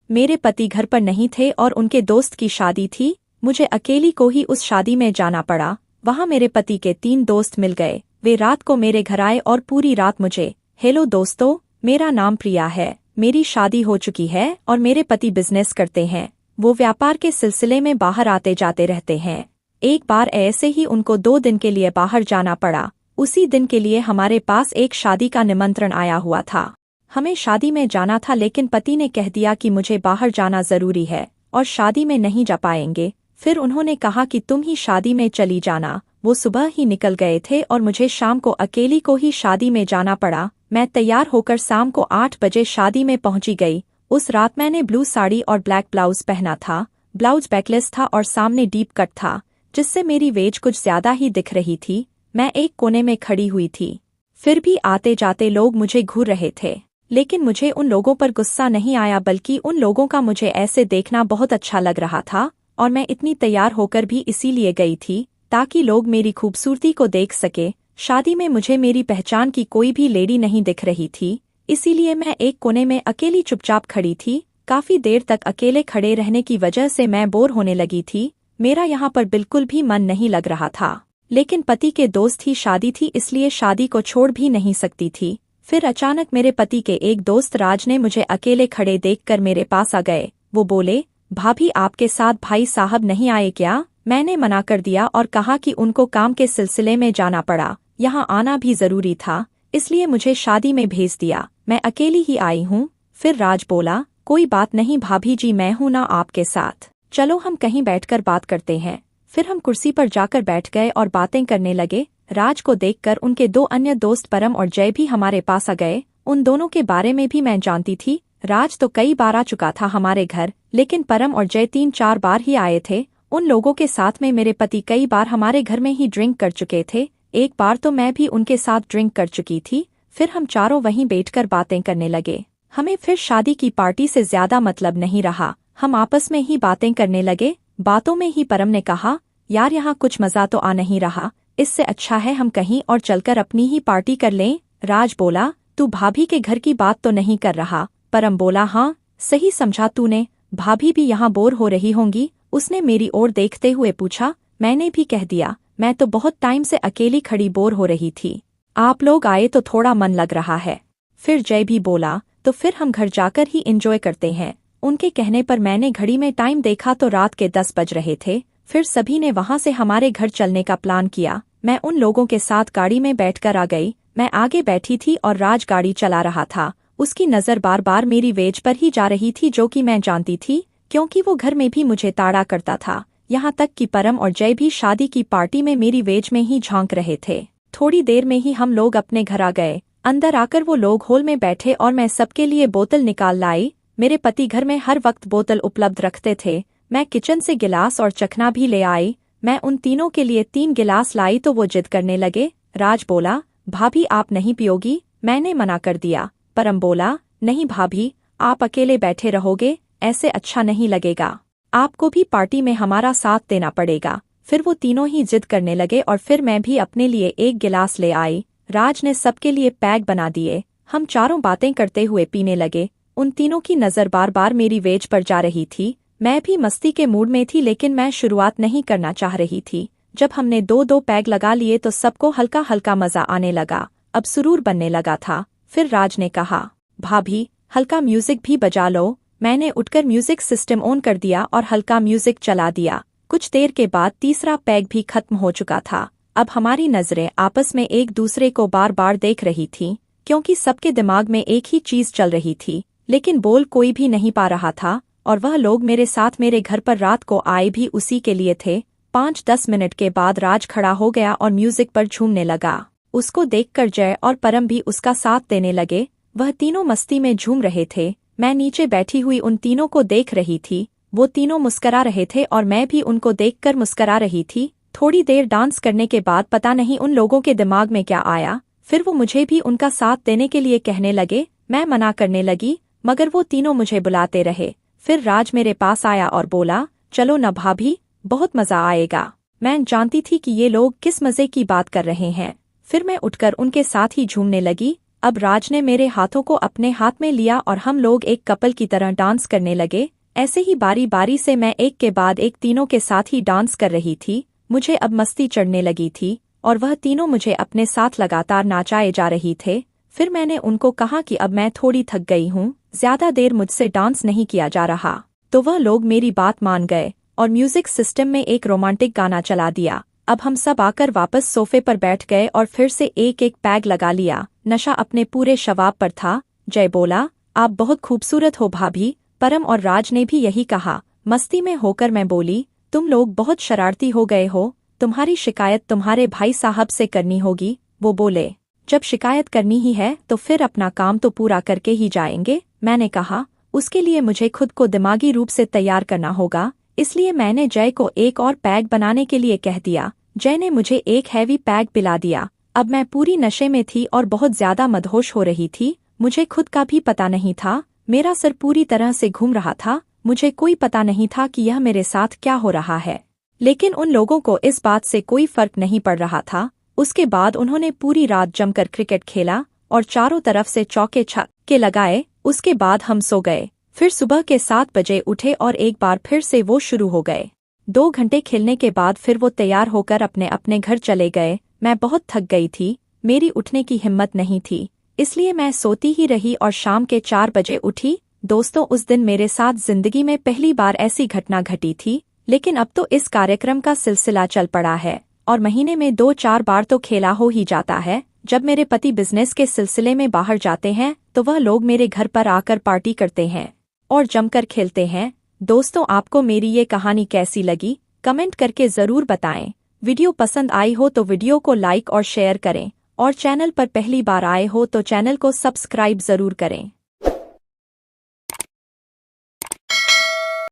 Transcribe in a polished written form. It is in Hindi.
मेरे पति घर पर नहीं थे और उनके दोस्त की शादी थी। मुझे अकेली को ही उस शादी में जाना पड़ा। वहाँ मेरे पति के 3 दोस्त मिल गए। वे रात को मेरे घर आए और पूरी रात मुझे, हेलो दोस्तों, मेरा नाम प्रिया है, मेरी शादी हो चुकी है और मेरे पति बिजनेस करते हैं। वो व्यापार के सिलसिले में बाहर आते जाते रहते हैं। एक बार ऐसे ही उनको 2 दिन के लिए बाहर जाना पड़ा। उसी दिन के लिए हमारे पास एक शादी का निमंत्रण आया हुआ था। हमें शादी में जाना था, लेकिन पति ने कह दिया कि मुझे बाहर जाना जरूरी है और शादी में नहीं जा पाएंगे। फिर उन्होंने कहा कि तुम ही शादी में चली जाना। वो सुबह ही निकल गए थे और मुझे शाम को अकेली को ही शादी में जाना पड़ा। मैं तैयार होकर शाम को 8 बजे शादी में पहुंची गई। उस रात मैंने ब्लू साड़ी और ब्लैक ब्लाउज पहना था। ब्लाउज बैकलेस था और सामने डीप कट था, जिससे मेरी वेज कुछ ज्यादा ही दिख रही थी। मैं एक कोने में खड़ी हुई थी। फिर भी आते जाते लोग मुझे घूर रहे थे, लेकिन मुझे उन लोगों पर गुस्सा नहीं आया, बल्कि उन लोगों का मुझे ऐसे देखना बहुत अच्छा लग रहा था। और मैं इतनी तैयार होकर भी इसीलिए गई थी ताकि लोग मेरी खूबसूरती को देख सके। शादी में मुझे मेरी पहचान की कोई भी लेडी नहीं दिख रही थी, इसीलिए मैं एक कोने में अकेली चुपचाप खड़ी थी। काफी देर तक अकेले खड़े रहने की वजह से मैं बोर होने लगी थी। मेरा यहाँ पर बिल्कुल भी मन नहीं लग रहा था, लेकिन पति के दोस्त की शादी थी, इसलिए शादी को छोड़ भी नहीं सकती थी। फिर अचानक मेरे पति के एक दोस्त राज ने मुझे अकेले खड़े देखकर मेरे पास आ गए। वो बोले, भाभी आपके साथ भाई साहब नहीं आए क्या? मैंने मना कर दिया और कहा कि उनको काम के सिलसिले में जाना पड़ा, यहाँ आना भी जरूरी था, इसलिए मुझे शादी में भेज दिया। मैं अकेली ही आई हूँ। फिर राज बोला, कोई बात नहीं भाभी जी, मैं हूं ना आपके साथ, चलो हम कहीं बैठकर बात करते हैं। फिर हम कुर्सी पर जाकर बैठ गए और बातें करने लगे। राज को देखकर उनके 2 अन्य दोस्त परम और जय भी हमारे पास आ गए। उन दोनों के बारे में भी मैं जानती थी। राज तो कई बार आ चुका था हमारे घर, लेकिन परम और जय 3-4 बार ही आए थे। उन लोगों के साथ में मेरे पति कई बार हमारे घर में ही ड्रिंक कर चुके थे। एक बार तो मैं भी उनके साथ ड्रिंक कर चुकी थी। फिर हम चारों वहीं बैठकर बातें करने लगे। हमें फिर शादी की पार्टी से ज्यादा मतलब नहीं रहा। हम आपस में ही बातें करने लगे। बातों में ही परम ने कहा, यार यहाँ कुछ मजा तो आ नहीं रहा, इससे अच्छा है हम कहीं और चलकर अपनी ही पार्टी कर लें। राज बोला, तू भाभी के घर की बात तो नहीं कर रहा? परम बोला, हाँ सही समझा तूने, भाभी भी यहाँ बोर हो रही होंगी। उसने मेरी ओर देखते हुए पूछा। मैंने भी कह दिया, मैं तो बहुत टाइम से अकेली खड़ी बोर हो रही थी, आप लोग आए तो थोड़ा मन लग रहा है। फिर जय भी बोला, तो फिर हम घर जाकर ही एंजॉय करते हैं। उनके कहने पर मैंने घड़ी में टाइम देखा तो रात के 10 बज रहे थे। फिर सभी ने वहां से हमारे घर चलने का प्लान किया। मैं उन लोगों के साथ गाड़ी में बैठकर आ गई। मैं आगे बैठी थी और राज गाड़ी चला रहा था। उसकी नज़र बार बार मेरी वेज पर ही जा रही थी, जो कि मैं जानती थी, क्योंकि वो घर में भी मुझे ताड़ा करता था। यहाँ तक कि परम और जय भी शादी की पार्टी में मेरी वेज में ही झांक रहे थे। थोड़ी देर में ही हम लोग अपने घर आ गए। अंदर आकर वो लोग हॉल में बैठे और मैं सबके लिए बोतल निकाल लाई। मेरे पति घर में हर वक्त बोतल उपलब्ध रखते थे। मैं किचन से गिलास और चखना भी ले आई। मैं उन तीनों के लिए 3 गिलास लाई तो वो जिद करने लगे। राज बोला, भाभी आप नहीं पियोगी? मैंने मना कर दिया। परम बोला, नहीं भाभी, आप अकेले बैठे रहोगे, ऐसे अच्छा नहीं लगेगा, आपको भी पार्टी में हमारा साथ देना पड़ेगा। फिर वो तीनों ही जिद करने लगे और फिर मैं भी अपने लिए 1 गिलास ले आई। राज ने सबके लिए पैक बना दिए। हम चारों बातें करते हुए पीने लगे। उन तीनों की नज़र बार बार मेरी वेज पर जा रही थी। मैं भी मस्ती के मूड में थी, लेकिन मैं शुरुआत नहीं करना चाह रही थी। जब हमने 2-2 पैग लगा लिए तो सबको हल्का हल्का मजा आने लगा। अब सुरूर बनने लगा था। फिर राज ने कहा, भाभी हल्का म्यूजिक भी बजा लो। मैंने उठकर म्यूजिक सिस्टम ऑन कर दिया और हल्का म्यूजिक चला दिया। कुछ देर के बाद तीसरा पैग भी खत्म हो चुका था। अब हमारी नजरें आपस में एक दूसरे को बार बार देख रही थीं, क्योंकि सबके दिमाग में एक ही चीज चल रही थी, लेकिन बोल कोई भी नहीं पा रहा था। और वह लोग मेरे साथ मेरे घर पर रात को आए भी उसी के लिए थे। 5-10 मिनट के बाद राज खड़ा हो गया और म्यूजिक पर झूमने लगा। उसको देखकर जय और परम भी उसका साथ देने लगे। वह तीनों मस्ती में झूम रहे थे। मैं नीचे बैठी हुई उन तीनों को देख रही थी। वो तीनों मुस्करा रहे थे और मैं भी उनको देखकर मुस्करा रही थी। थोड़ी देर डांस करने के बाद पता नहीं उन लोगों के दिमाग में क्या आया, फिर वो मुझे भी उनका साथ देने के लिए कहने लगे। मैं मना करने लगी, मगर वो तीनों मुझे बुलाते रहे। फिर राज मेरे पास आया और बोला, चलो न भाभी, बहुत मजा आएगा। मैं जानती थी कि ये लोग किस मजे की बात कर रहे हैं। फिर मैं उठकर उनके साथ ही झूमने लगी। अब राज ने मेरे हाथों को अपने हाथ में लिया और हम लोग एक कपल की तरह डांस करने लगे। ऐसे ही बारी बारी से मैं एक के बाद एक तीनों के साथ ही डांस कर रही थी। मुझे अब मस्ती चढ़ने लगी थी और वह तीनों मुझे अपने साथ लगातार नाचाए जा रही थे। फिर मैंने उनको कहा कि अब मैं थोड़ी थक गई हूँ, ज्यादा देर मुझसे डांस नहीं किया जा रहा। तो वह लोग मेरी बात मान गए और म्यूजिक सिस्टम में एक रोमांटिक गाना चला दिया। अब हम सब आकर वापस सोफे पर बैठ गए और फिर से एक एक पैग लगा लिया। नशा अपने पूरे शवाब पर था। जय बोला, आप बहुत खूबसूरत हो भाभी। परम और राज ने भी यही कहा। मस्ती में होकर मैं बोली, तुम लोग बहुत शरारती हो गए हो, तुम्हारी शिकायत तुम्हारे भाई साहब से करनी होगी। वो बोले, जब शिकायत करनी ही है तो फिर अपना काम तो पूरा करके ही जाएंगे। मैंने कहा, उसके लिए मुझे खुद को दिमागी रूप से तैयार करना होगा। इसलिए मैंने जय को एक और पैग बनाने के लिए कह दिया। जय ने मुझे एक हैवी पैग पिला दिया। अब मैं पूरी नशे में थी और बहुत ज्यादा मदहोश हो रही थी। मुझे खुद का भी पता नहीं था। मेरा सर पूरी तरह से घूम रहा था। मुझे कोई पता नहीं था कि यह मेरे साथ क्या हो रहा है। लेकिन उन लोगों को इस बात से कोई फर्क नहीं पड़ रहा था। उसके बाद उन्होंने पूरी रात जमकर क्रिकेट खेला और चारों तरफ से चौके छक्के लगाए। उसके बाद हम सो गए। फिर सुबह के 7 बजे उठे और एक बार फिर से वो शुरू हो गए। 2 घंटे खेलने के बाद फिर वो तैयार होकर अपने अपने घर चले गए। मैं बहुत थक गई थी, मेरी उठने की हिम्मत नहीं थी, इसलिए मैं सोती ही रही और शाम के 4 बजे उठी। दोस्तों, उस दिन मेरे साथ जिंदगी में पहली बार ऐसी घटना घटी थी। लेकिन अब तो इस कार्यक्रम का सिलसिला चल पड़ा है और महीने में 2-4 बार तो खेला हो ही जाता है। जब मेरे पति बिजनेस के सिलसिले में बाहर जाते हैं तो वह लोग मेरे घर पर आकर पार्टी करते हैं और जमकर खेलते हैं। दोस्तों, आपको मेरी ये कहानी कैसी लगी, कमेंट करके ज़रूर बताएं। वीडियो पसंद आई हो तो वीडियो को लाइक और शेयर करें और चैनल पर पहली बार आए हो तो चैनल को सब्सक्राइब ज़रूर करें।